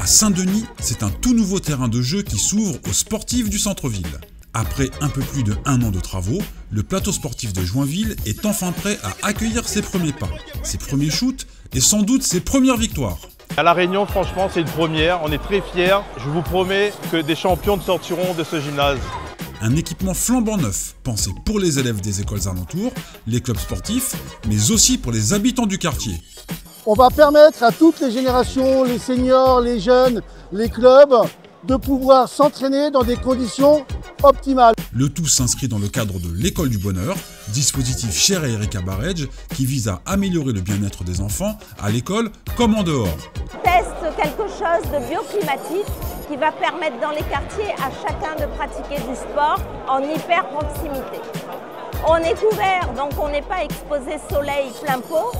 À Saint-Denis, c'est un tout nouveau terrain de jeu qui s'ouvre aux sportifs du centre-ville. Après un peu plus de 1 an de travaux, le plateau sportif de Joinville est enfin prêt à accueillir ses premiers pas, ses premiers shoots et sans doute ses premières victoires. À La Réunion, franchement, c'est une première. On est très fiers. Je vous promets que des champions sortiront de ce gymnase. Un équipement flambant neuf, pensé pour les élèves des écoles alentours, les clubs sportifs, mais aussi pour les habitants du quartier. On va permettre à toutes les générations, les seniors, les jeunes, les clubs, de pouvoir s'entraîner dans des conditions optimales. Le tout s'inscrit dans le cadre de l'École du Bonheur, dispositif cher à Erika Baredge qui vise à améliorer le bien-être des enfants à l'école comme en dehors. On teste quelque chose de bioclimatique qui va permettre dans les quartiers à chacun de pratiquer du sport en hyper proximité. On est couvert, donc on n'est pas exposé soleil plein pot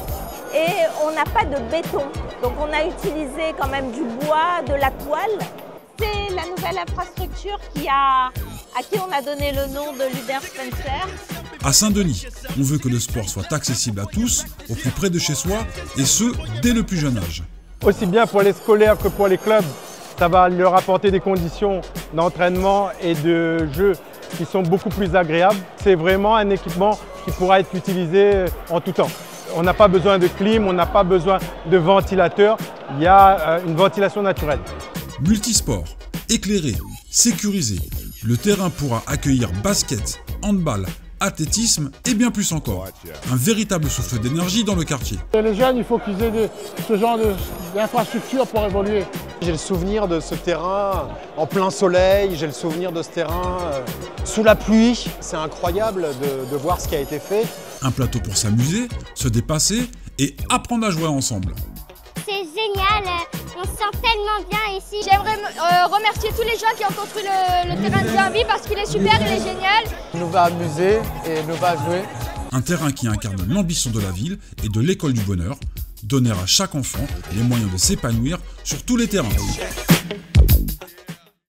et on n'a pas de béton. Donc on a utilisé quand même du bois, de la toile. C'est la nouvelle infrastructure à qui on a donné le nom de Luder Spencer. À Saint-Denis, on veut que le sport soit accessible à tous, au plus près de chez soi, et ce, dès le plus jeune âge. Aussi bien pour les scolaires que pour les clubs, ça va leur apporter des conditions d'entraînement et de jeu qui sont beaucoup plus agréables. C'est vraiment un équipement qui pourra être utilisé en tout temps. On n'a pas besoin de clim, on n'a pas besoin de ventilateur, il y a une ventilation naturelle. Multisport, éclairé, sécurisé, le terrain pourra accueillir basket, handball, athlétisme et bien plus encore. Un véritable souffle d'énergie dans le quartier. Les jeunes, il faut qu'ils aient ce genre d'infrastructure pour évoluer. J'ai le souvenir de ce terrain en plein soleil, j'ai le souvenir de ce terrain sous la pluie. C'est incroyable de voir ce qui a été fait. Un plateau pour s'amuser, se dépasser et apprendre à jouer ensemble. C'est génial, on se sent tellement bien ici. J'aimerais remercier tous les gens qui ont construit le terrain de Joinville parce qu'il est super, il est génial. Il nous va amuser et nous va jouer. Un terrain qui incarne l'ambition de la ville et de l'école du bonheur, donner à chaque enfant les moyens de s'épanouir sur tous les terrains.